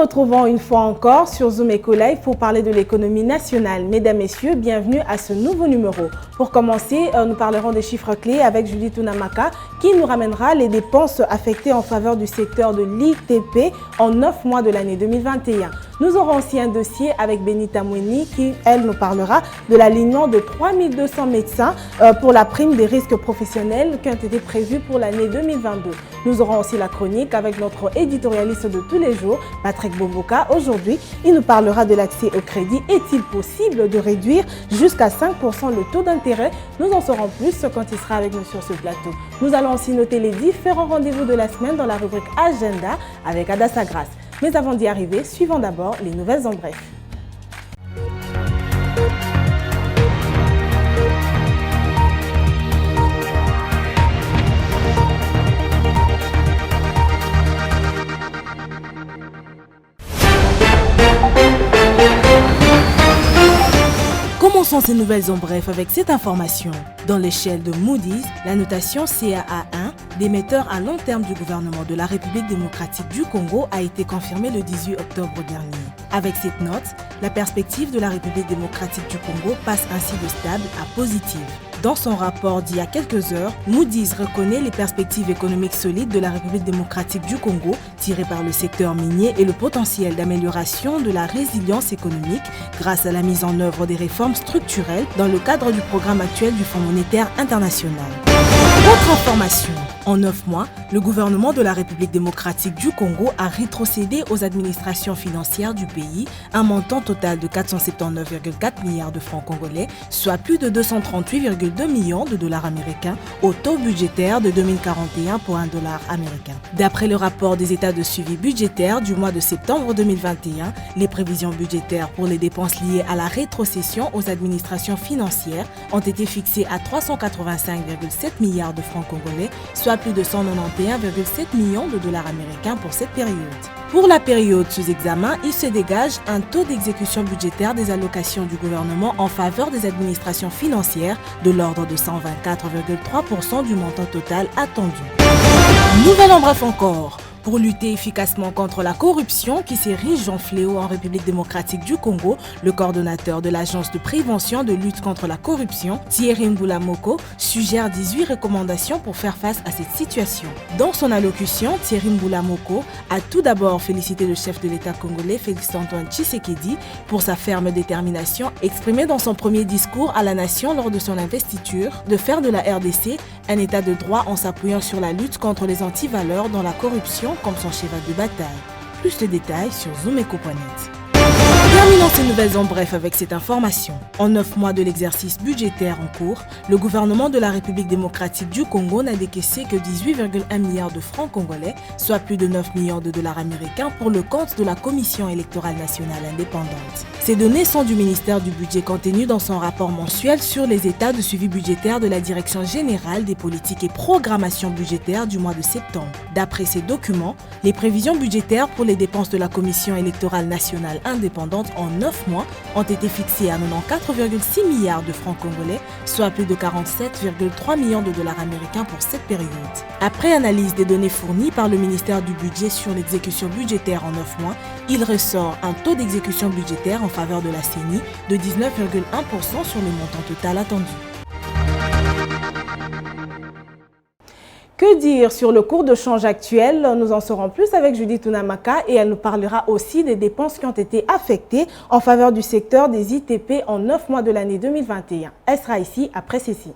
retrouvons une fois encore sur Zoom Eco Live pour parler de l'économie nationale. Mesdames, Messieurs, bienvenue à ce nouveau numéro. Pour commencer, nous parlerons des chiffres clés avec Judith Tunamaka qui nous ramènera les dépenses affectées en faveur du secteur de l'ITP en 9 mois de l'année 2021. Nous aurons aussi un dossier avec Benita Mweni qui, elle, nous parlera de l'alignement de 3200 médecins pour la prime des risques professionnels qui ont été prévus pour l'année 2022. Nous aurons aussi la chronique avec notre éditorialiste de tous les jours, Patrick Boboka. Aujourd'hui, il nous parlera de l'accès au crédit. Est-il possible de réduire jusqu'à 5% le taux d'intérêt? Nous en saurons plus quand il sera avec nous sur ce plateau. Nous allons aussi noter les différents rendez-vous de la semaine dans la rubrique Agenda avec Adassa Grasse. Mais avant d'y arriver, suivons d'abord les nouvelles en bref. Commençons ces nouvelles en bref avec cette information. Dans l'échelle de Moody's, la notation CAA1, d'émetteur à long terme du gouvernement de la République démocratique du Congo, a été confirmée le 18 octobre dernier. Avec cette note, la perspective de la République démocratique du Congo passe ainsi de stable à positive. Dans son rapport d'il y a quelques heures, Moody's reconnaît les perspectives économiques solides de la République démocratique du Congo, tirées par le secteur minier et le potentiel d'amélioration de la résilience économique grâce à la mise en œuvre des réformes structurelles dans le cadre du programme actuel du Fonds monétaire international. Autre information. En 9 mois, le gouvernement de la République démocratique du Congo a rétrocédé aux administrations financières du pays un montant total de 479,4 milliards de francs congolais, soit plus de 238,2 millions de dollars américains au taux budgétaire de 2041 pour $1 américain. D'après le rapport des états de suivi budgétaire du mois de septembre 2021, les prévisions budgétaires pour les dépenses liées à la rétrocession aux administrations financières ont été fixées à 385,7 milliards de francs congolais, soit plus de 191,7 millions de dollars américains pour cette période. Pour la période sous examen, il se dégage un taux d'exécution budgétaire des allocations du gouvernement en faveur des administrations financières de l'ordre de 124,3% du montant total attendu. Nouvelle en bref encore. Pour lutter efficacement contre la corruption qui s'érige en fléau en République démocratique du Congo, le coordonnateur de l'Agence de prévention de lutte contre la corruption, Thierry Mboulamoko, suggère 18 recommandations pour faire face à cette situation. Dans son allocution, Thierry Mboulamoko a tout d'abord félicité le chef de l'État congolais, Félix-Antoine Tshisekedi, pour sa ferme détermination exprimée dans son premier discours à la nation lors de son investiture, de faire de la RDC un état de droit en s'appuyant sur la lutte contre les antivaleurs dans la corruption comme son cheval de bataille. Plus de détails sur zoomeco.net. Terminons ces nouvelles en bref avec cette information. En 9 mois de l'exercice budgétaire en cours, le gouvernement de la République démocratique du Congo n'a décaissé que 18,1 milliards de francs congolais, soit plus de 9 millions de dollars américains pour le compte de la Commission électorale nationale indépendante. Ces données sont du ministère du Budget contenu dans son rapport mensuel sur les états de suivi budgétaire de la Direction générale des politiques et programmation budgétaire du mois de septembre. D'après ces documents, les prévisions budgétaires pour les dépenses de la Commission électorale nationale indépendante en 9 mois ont été fixées à 94,6 milliards de francs congolais, soit plus de 47,3 millions de dollars américains pour cette période. Après analyse des données fournies par le ministère du Budget sur l'exécution budgétaire en 9 mois, il ressort un taux d'exécution budgétaire en faveur de la CENI de 19,1% sur le montant total attendu. Que dire sur le cours de change actuel? Nous en saurons plus avec Judith Tunamaka et elle nous parlera aussi des dépenses qui ont été affectées en faveur du secteur des ITP en 9 mois de l'année 2021. Elle sera ici après ceci.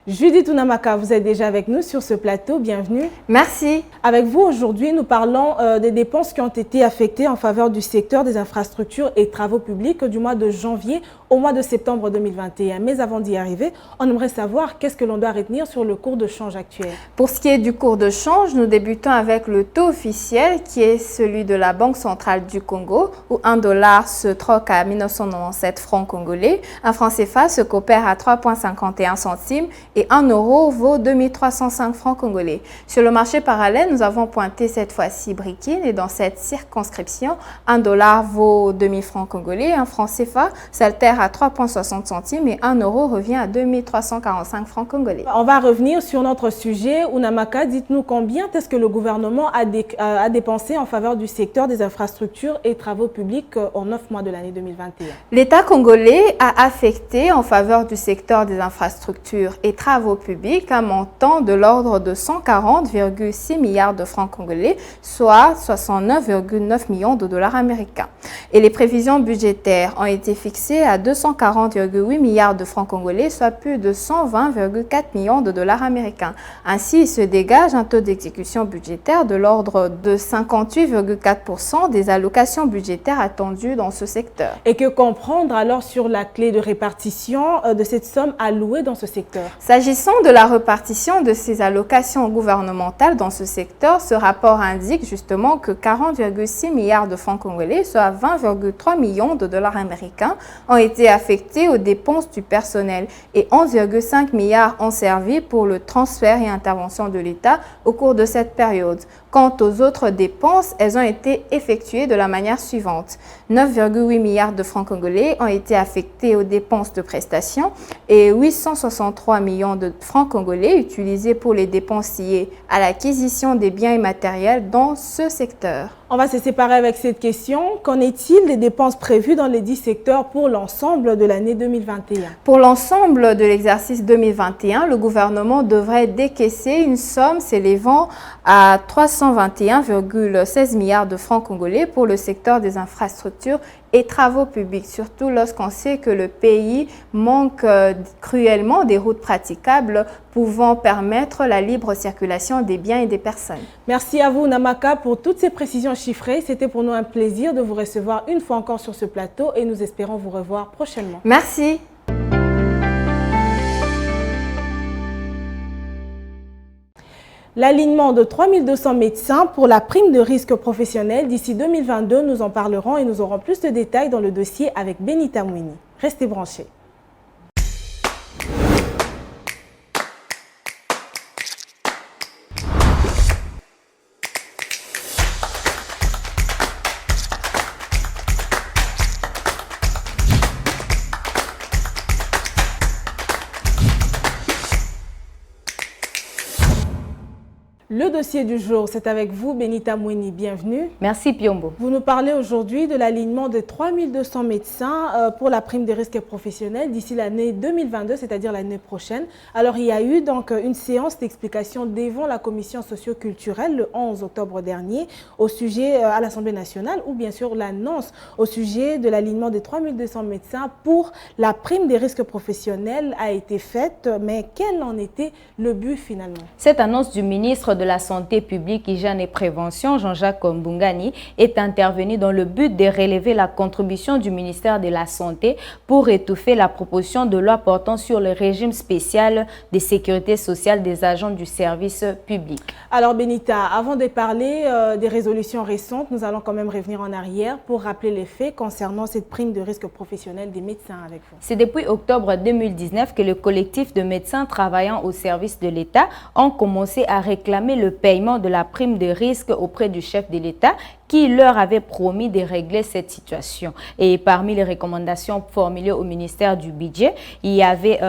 Judith Tunamaka, vous êtes déjà avec nous sur ce plateau, bienvenue. Merci. Avec vous aujourd'hui, nous parlons des dépenses qui ont été affectées en faveur du secteur des infrastructures et travaux publics du mois de janvier au mois de septembre 2021. Mais avant d'y arriver, on aimerait savoir qu'est-ce que l'on doit retenir sur le cours de change actuel. Pour ce qui est du cours de change, nous débutons avec le taux officiel qui est celui de la Banque centrale du Congo où $1 se troque à 1997 francs congolais. Un franc CFA se coopère à 3,51 centimes et et 1 euro vaut 2305 francs congolais. Sur le marché parallèle, nous avons pointé cette fois-ci Brikin et dans cette circonscription, 1 dollar vaut 2000 francs congolais, un franc CFA s'altère à 3,60 centimes et 1 euro revient à 2345 francs congolais. On va revenir sur notre sujet. Ounamaka, dites-nous combien est-ce que le gouvernement a dépensé en faveur du secteur des infrastructures et travaux publics en 9 mois de l'année 2021. L'État congolais a affecté en faveur du secteur des infrastructures et travaux publics un montant de l'ordre de 140,6 milliards de francs congolais, soit 69,9 millions de dollars américains. Et les prévisions budgétaires ont été fixées à 240,8 milliards de francs congolais, soit plus de 120,4 millions de dollars américains. Ainsi, il se dégage un taux d'exécution budgétaire de l'ordre de 58,4% des allocations budgétaires attendues dans ce secteur. Et que comprendre alors sur la clé de répartition de cette somme allouée dans ce secteur? S'agissant de la répartition de ces allocations gouvernementales dans ce secteur, ce rapport indique justement que 40,6 milliards de francs congolais, soit 20,3 millions de dollars américains, ont été affectés aux dépenses du personnel et 11,5 milliards ont servi pour le transfert et intervention de l'État au cours de cette période. Quant aux autres dépenses, elles ont été effectuées de la manière suivante. 9,8 milliards de francs congolais ont été affectés aux dépenses de prestations et 863 millions de francs congolais utilisés pour les dépenses liées à l'acquisition des biens et matériels dans ce secteur. On va se séparer avec cette question. Qu'en est-il des dépenses prévues dans les 10 secteurs pour l'ensemble de l'année 2021? Pour l'ensemble de l'exercice 2021, le gouvernement devrait décaisser une somme s'élevant à 321,16 milliards de francs congolais pour le secteur des infrastructures et travaux publics, surtout lorsqu'on sait que le pays manque cruellement des routes praticables pouvant permettre la libre circulation des biens et des personnes. Merci à vous, Namaka, pour toutes ces précisions chiffrées. C'était pour nous un plaisir de vous recevoir une fois encore sur ce plateau et nous espérons vous revoir prochainement. Merci. L'alignement de 3200 médecins pour la prime de risque professionnel d'ici 2022, nous en parlerons et nous aurons plus de détails dans le dossier avec Benita Mouini. Restez branchés. Le dossier du jour, c'est avec vous, Benita Mouini. Bienvenue. Merci, Piombo. Vous nous parlez aujourd'hui de l'alignement de 3200 médecins pour la prime des risques professionnels d'ici l'année 2022, c'est-à-dire l'année prochaine. Alors, il y a eu donc une séance d'explication devant la commission socio-culturelle le 11 octobre dernier au sujet à l'Assemblée nationale où bien sûr l'annonce au sujet de l'alignement de 3200 médecins pour la prime des risques professionnels a été faite. Mais quel en était le but finalement? Cette annonce du ministre de la Santé publique, Hygiène et Prévention, Jean-Jacques Mbungani, est intervenue dans le but de relever la contribution du ministère de la Santé pour étouffer la proposition de loi portant sur le régime spécial de sécurité sociale des agents du service public. Alors Benita, avant de parler des résolutions récentes, nous allons quand même revenir en arrière pour rappeler les faits concernant cette prime de risque professionnel des médecins avec vous. C'est depuis octobre 2019 que le collectif de médecins travaillant au service de l'État ont commencé à réclamer le paiement de la prime de risque auprès du chef de l'État qui leur avait promis de régler cette situation. Et parmi les recommandations formulées au ministère du Budget, il y avait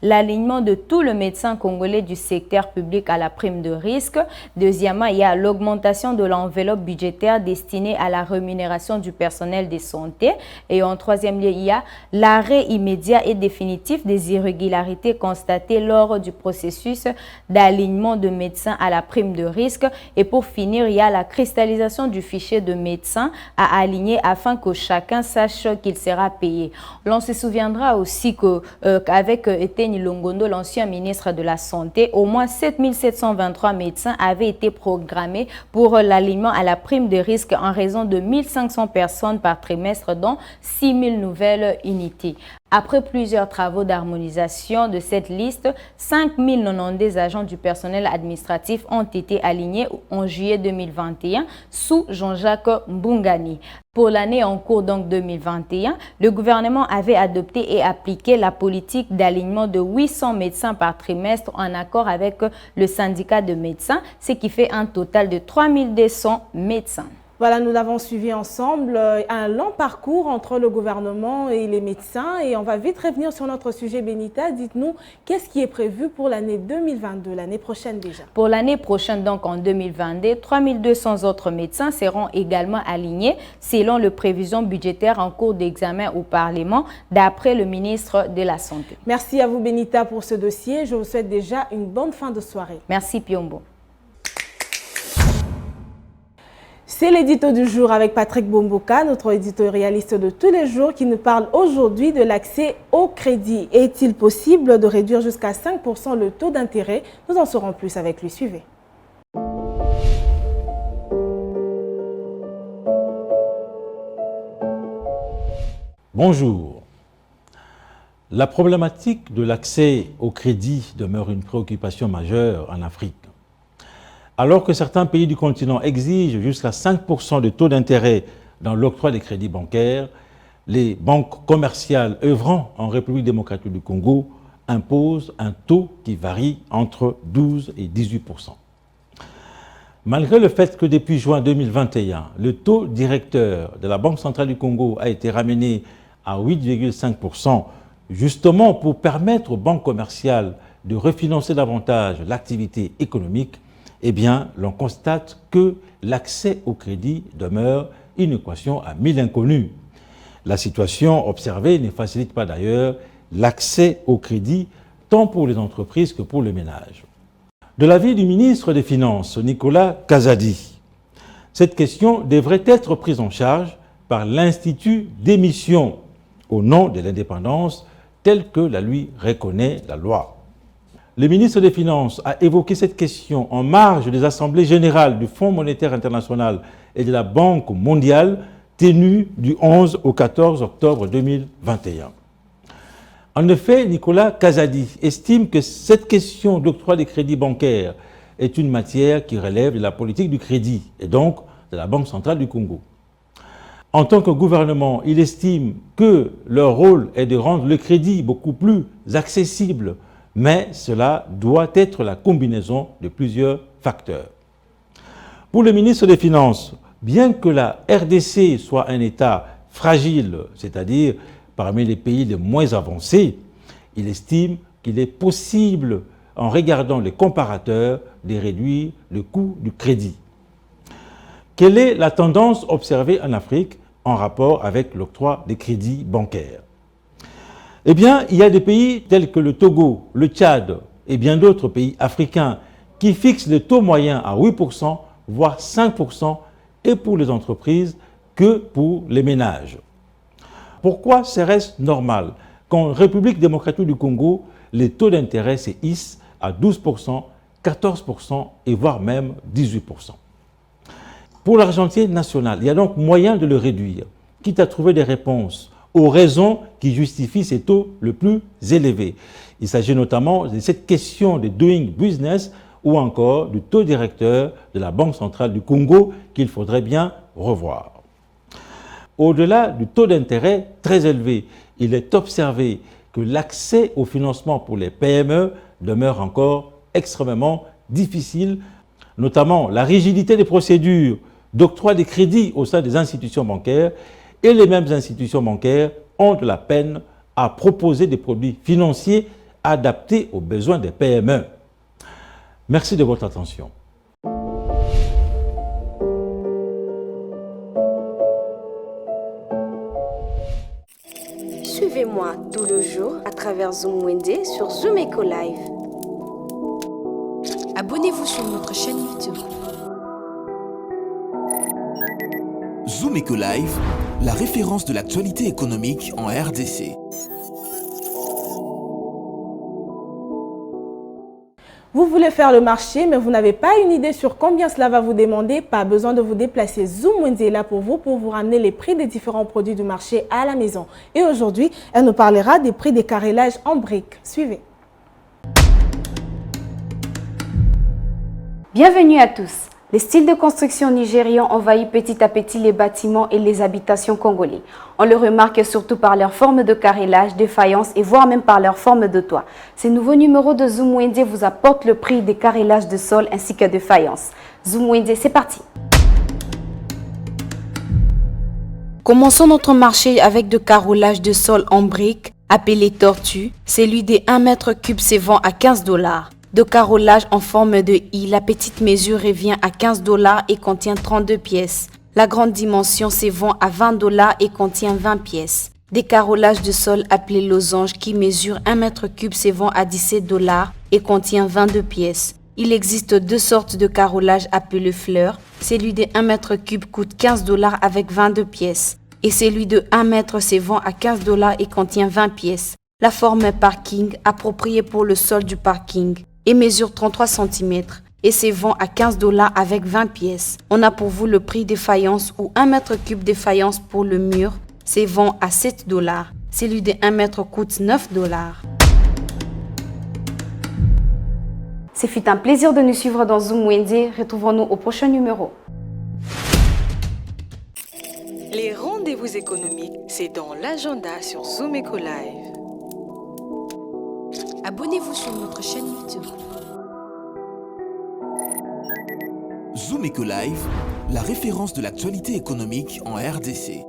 l'alignement de tout le médecin congolais du secteur public à la prime de risque. Deuxièmement, il y a l'augmentation de l'enveloppe budgétaire destinée à la rémunération du personnel de santé. Et en troisième lieu, il y a l'arrêt immédiat et définitif des irrégularités constatées lors du processus d'alignement de médecins à la prime de risque. Et pour finir, il y a la cristallisation du fichier de médecins à aligner afin que chacun sache qu'il sera payé. L'on se souviendra aussi qu'avec Eteni Longondo, l'ancien ministre de la Santé, au moins 7723 médecins avaient été programmés pour l'alignement à la prime de risque en raison de 1500 personnes par trimestre, dont 6000 nouvelles unités. Après plusieurs travaux d'harmonisation de cette liste, 5092 agents du personnel administratif ont été alignés en juillet 2021 sous Jean-Jacques Mbungani. Pour l'année en cours, donc 2021, le gouvernement avait adopté et appliqué la politique d'alignement de 800 médecins par trimestre en accord avec le syndicat de médecins, ce qui fait un total de 3200 médecins. Voilà, nous l'avons suivi ensemble, un long parcours entre le gouvernement et les médecins. Et on va vite revenir sur notre sujet. Benita, dites-nous, qu'est-ce qui est prévu pour l'année 2022, l'année prochaine déjà? Pour l'année prochaine, donc en 2022, 3200 autres médecins seront également alignés selon les prévisions budgétaires en cours d'examen au Parlement, d'après le ministre de la Santé. Merci à vous, Benita, pour ce dossier. Je vous souhaite déjà une bonne fin de soirée. Merci, Piombo. C'est l'édito du jour avec Patrick Bomboka, notre éditorialiste de tous les jours, qui nous parle aujourd'hui de l'accès au crédit. Est-il possible de réduire jusqu'à 5% le taux d'intérêt? Nous en saurons plus avec lui. Suivez. Bonjour. La problématique de l'accès au crédit demeure une préoccupation majeure en Afrique. Alors que certains pays du continent exigent jusqu'à 5% de taux d'intérêt dans l'octroi des crédits bancaires, les banques commerciales œuvrant en République démocratique du Congo imposent un taux qui varie entre 12 et 18%. Malgré le fait que depuis juin 2021, le taux directeur de la Banque centrale du Congo a été ramené à 8,5%, justement pour permettre aux banques commerciales de refinancer davantage l'activité économique, eh bien, l'on constate que l'accès au crédit demeure une équation à 1000 inconnus. La situation observée ne facilite pas d'ailleurs l'accès au crédit tant pour les entreprises que pour les ménages. De l'avis du ministre des Finances, Nicolas Kazadi, cette question devrait être prise en charge par l'Institut d'émission au nom de l'indépendance tel que la lui reconnaît la loi. Le ministre des Finances a évoqué cette question en marge des assemblées générales du Fonds monétaire international et de la Banque mondiale tenues du 11 au 14 octobre 2021. En effet, Nicolas Kazadi estime que cette question d'octroi des crédits bancaires est une matière qui relève de la politique du crédit et donc de la Banque centrale du Congo. En tant que gouvernement, il estime que leur rôle est de rendre le crédit beaucoup plus accessible, mais cela doit être la combinaison de plusieurs facteurs. Pour le ministre des Finances, bien que la RDC soit un État fragile, c'est-à-dire parmi les pays les moins avancés, il estime qu'il est possible, en regardant les comparateurs, de réduire le coût du crédit. Quelle est la tendance observée en Afrique en rapport avec l'octroi des crédits bancaires? Eh bien, il y a des pays tels que le Togo, le Tchad et bien d'autres pays africains qui fixent le taux moyen à 8%, voire 5%, et pour les entreprises que pour les ménages. Pourquoi serait-ce normal qu'en République démocratique du Congo, les taux d'intérêt se hissent à 12%, 14% et voire même 18%? Pour l'argentier national, il y a donc moyen de le réduire, quitte à trouver des réponses aux raisons qui justifient ces taux le plus élevés. Il s'agit notamment de cette question de doing business ou encore du taux directeur de la Banque centrale du Congo qu'il faudrait bien revoir. Au-delà du taux d'intérêt très élevé, il est observé que l'accès au financement pour les PME demeure encore extrêmement difficile, notamment la rigidité des procédures d'octroi des crédits au sein des institutions bancaires, et les mêmes institutions bancaires ont de la peine à proposer des produits financiers adaptés aux besoins des PME. Merci de votre attention. Suivez-moi tout le jour à travers Zoom Wende sur Zoom Eco Live. Abonnez-vous sur notre chaîne YouTube. Zoom Eco Live, la référence de l'actualité économique en RDC. Vous voulez faire le marché, mais vous n'avez pas une idée sur combien cela va vous demander? Pas besoin de vous déplacer. Zoom Wendy est là pour vous ramener les prix des différents produits du marché à la maison. Et aujourd'hui, elle nous parlera des prix des carrelages en briques. Suivez. Bienvenue à tous. Les styles de construction nigérians envahissent petit à petit les bâtiments et les habitations congolais. On le remarque surtout par leur forme de carrelage, de faïence et voire même par leur forme de toit. Ce nouveau numéro de Zoom Wendy vous apporte le prix des carrelages de sol ainsi que de faïence. Zoom Wendy, c'est parti. Commençons notre marché avec de carrelage de sol en briques, appelé tortue. Celui des 1 mètre cube se vend à $15. De carrelage en forme de I, la petite mesure revient à $15 et contient 32 pièces. La grande dimension se vend à $20 et contient 20 pièces. Des carrelages de sol appelés losange qui mesurent 1 mètre cube se vend à $17 et contient 22 pièces. Il existe deux sortes de carrelage appelés fleurs. Celui de 1 mètre cube coûte $15 avec 22 pièces. Et celui de 1 mètre se vend à $15 et contient 20 pièces. La forme parking, appropriée pour le sol du parking, et mesure 33 cm et se vend à $15 avec 20 pièces. On a pour vous le prix des faïences où 1 mètre cube de faïence pour le mur se vend à $7. Celui de 1 mètre coûte $9. Ce fut un plaisir de nous suivre dans Zoom Wendy. Retrouvons-nous au prochain numéro. Les rendez-vous économiques, c'est dans l'agenda sur Zoom Eco Live. Abonnez-vous sur notre chaîne YouTube. Zoom Eco Live, la référence de l'actualité économique en RDC.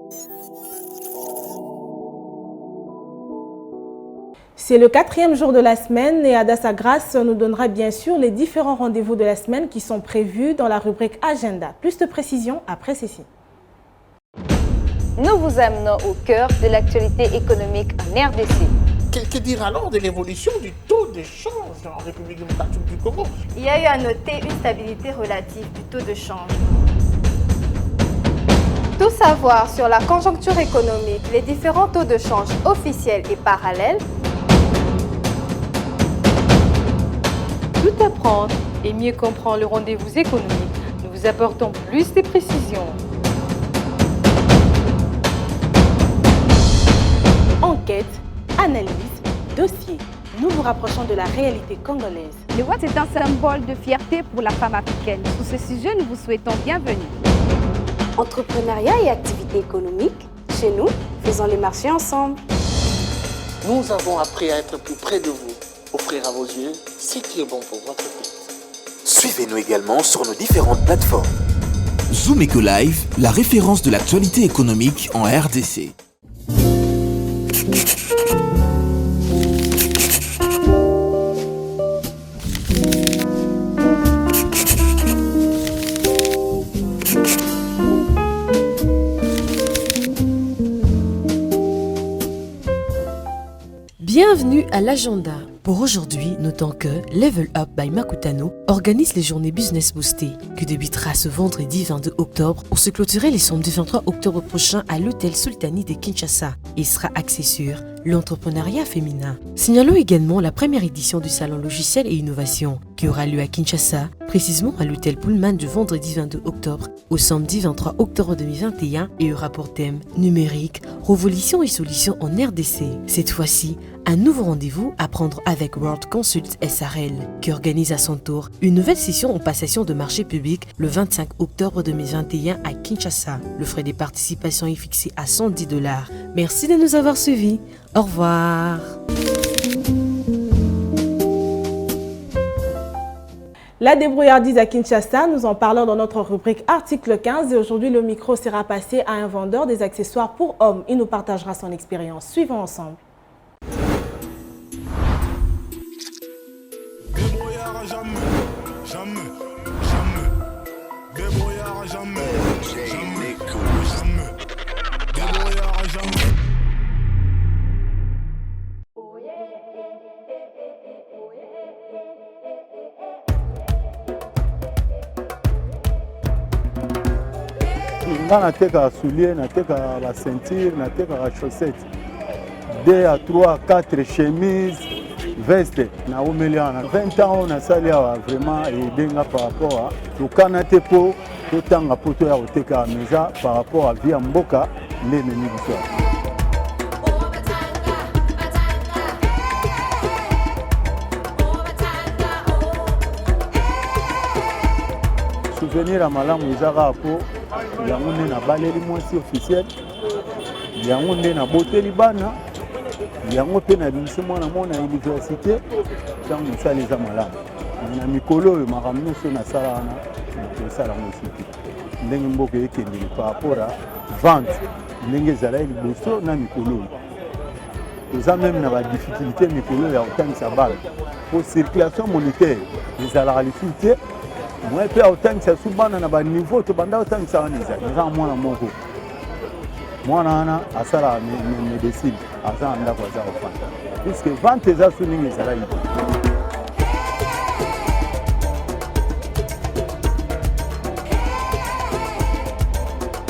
C'est le 4e jour de la semaine et Adassa Grace nous donnera bien sûr les différents rendez-vous de la semaine qui sont prévus dans la rubrique Agenda. Plus de précisions après ceci. Nous vous amenons au cœur de l'actualité économique en RDC. Que dire alors de l'évolution du taux de change en République démocratique du Congo? Il y a eu à noter une stabilité relative du taux de change. Tout savoir sur la conjoncture économique, les différents taux de change officiels et parallèles. Tout apprendre et mieux comprendre le rendez-vous économique. Nous vous apportons plus de précisions. Enquête, analyse, dossier. Nous vous rapprochons de la réalité congolaise. Le Watt est un symbole de fierté pour la femme africaine. Sur ce sujet, nous vous souhaitons bienvenue. Entrepreneuriat et activité économique, chez nous, faisons les marchés ensemble. Nous avons appris à être plus près de vous, offrir à vos yeux ce qui est bon pour votre vie. Suivez-nous également sur nos différentes plateformes. Zoom Eco Live, la référence de l'actualité économique en RDC. Bienvenue à l'agenda. Pour aujourd'hui, notons que Level Up by Makutano organise les journées Business Boostées qui débutera ce vendredi 22 octobre pour se clôturer les samedis 23 octobre prochain à l'hôtel Sultani de Kinshasa et sera axé sur l'entrepreneuriat féminin. Signalons également la première édition du salon logiciel et innovation qui aura lieu à Kinshasa, précisément à l'hôtel Pullman du vendredi 22 octobre au samedi 23 octobre 2021 et aura pour thème numérique, révolution et solutions en RDC. Cette fois-ci, un nouveau rendez-vous à prendre avec World Consult SRL qui organise à son tour une nouvelle session en passation de marché public le 25 octobre 2021 à Kinshasa. Le frais des participations est fixé à $110. Merci de nous avoir suivis. Au revoir. La débrouillardise à Kinshasa, nous en parlons dans notre rubrique article 15 et aujourd'hui le micro sera passé à un vendeur des accessoires pour hommes. Il nous partagera son expérience. Suivons ensemble. Nateka soulier, nateka la ceinture, nateka la chaussette. 2 à 3, 4 chemises, veste na omelia na 20 ans on a sali vraiment et denga par rapport à to kanate po to tanga poto ya oteka meza par rapport à via mboka ndene ni biso. Souvenir à malamu ezaka po yango nde na baleli mwasi officiel yango nde na boteli bana yango pe na bimisi mwana mona université ntango mosala eza malamu na mikolo oyo makambo nyonso nasala wana tosala ngo siki ndenge mboka ekendeli par rapport à vente ndenge ezalaki liboso na mikolo oyo toza meme na badifficulté mikolo oyo ya kotangisa bana po circulation monétaire ezalaka lisu te moi mpe aotangisa su bana na baniveau tobanda otangisa wana eza mwana moko mwana wana asalaka médecine aza na ndako aza kofanda puisque vente eza su ndenge ezalaki te.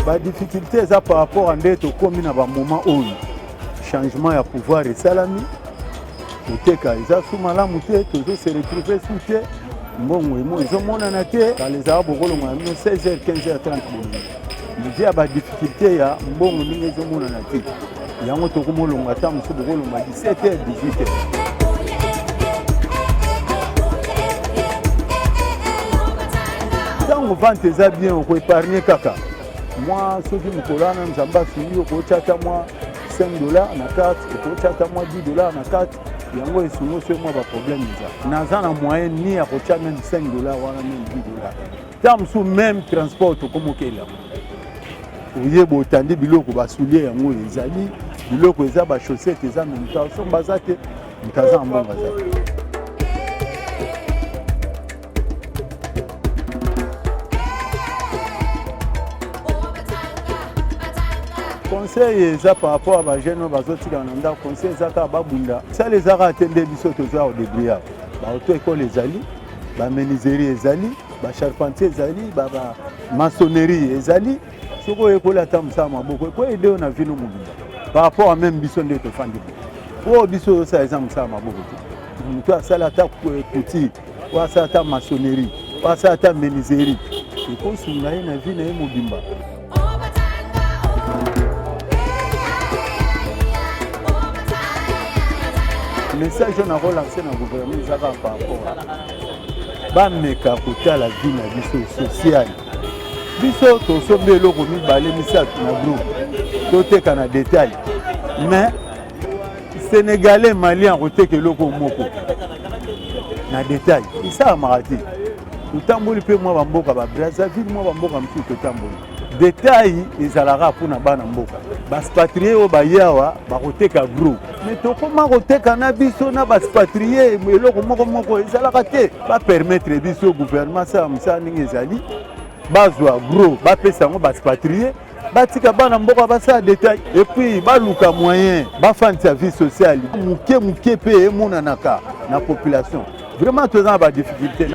Badifficulté eza par rapport à nde tokomi na bamoment oyo changement ya pouvoir esalami koteka eza su malamu te tozose retrouve su te mbongo emo ezomonana te kala ezala bokolongo ya bino 16h 15h30 bolongo midi ya badifficulté ya mbongo ndenge ezomonana te yango tokomolonga ata mosu bokolonga 17h 18h. ntango vente eza bien okoépargne kaka mwa soki mokolo wana nzambe asili okotya ata mwa $5 na carte okotya ata mwa $10 na carte yango esungo so mwa baproblème eza naza na moyen ni ya kotya meme $5 wana meme $10 ta mosu même transport tokomokela oyeba otandi biloko basulie yango ezali biloko eza bachaussette eza memta so baza te mkaza ya mbongo aza te. Conseil eza par rapport à bajene bazotika na ndako conseil eza kaka babunda sala ezaka atende biso toza odébrouillard baauto ekole ezali bamenuiserie ezali bacharpentier ezali bamaçonnerie ezali soki oyekola ata mosala maboko ekoyede oyo na vino mobimba par rapport à même biso nde tofandi po biso osala eza mosala maboko te moto asala ata couture o asala ata maçonnerie o asala ata menuiserie ekosunga ye na vi na ye mobimba. Message on a relancé dans le gouvernement par rapport à bameka kotala vie na biso social biso tosombe eloko mibale misato na groupe toteka na détail mais sénégalais malien koteka eloko moko na détail esalamaka te totamboli mpe mwa bamboka babrazzaville mwa bamboka mosusu totamboli détail ezalaka mpona bana mboka baspatrie oyo bayawa bakoteka gros mais tokoma koteka na biso na baspatrie eloko moko ezalaka te bapermettre biso gouvernement sala mosala ndenge ezali bazwa gros bapesa yango baspatrie batika bana mboka basala détail epuis baluka moyen bafandisa vie sociale moke mpe emonanaka na population vraiment toza na badifficulté.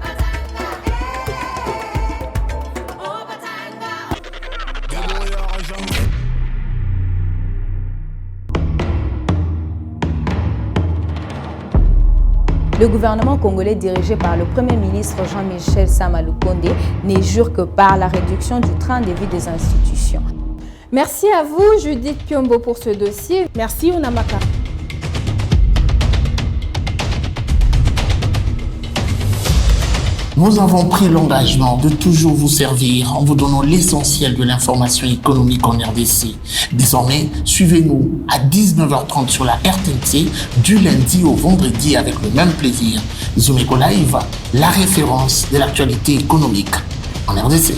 Le gouvernement congolais dirigé par le Premier ministre Jean-Michel Sama Lukonde n'est jure que par la réduction du train de vie des institutions. Merci à vous Judith Piombo pour ce dossier. Merci Onamaka. Nous avons pris l'engagement de toujours vous servir en vous donnant l'essentiel de l'information économique en RDC. Désormais, suivez-nous à 19h30 sur la RTNC du lundi au vendredi avec le même plaisir. Zumeko Live, la référence de l'actualité économique en RDC.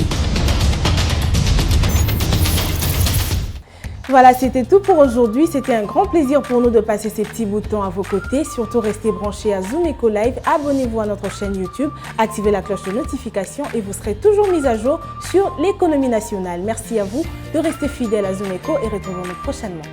Voilà, c'était tout pour aujourd'hui. C'était un grand plaisir pour nous de passer ces petits boutons à vos côtés. Surtout, restez branchés à Zumeko Live. Abonnez-vous à notre chaîne YouTube, activez la cloche de notification et vous serez toujours mis à jour sur l'économie nationale. Merci à vous de rester fidèles à Zumeko et retrouvons-nous prochainement.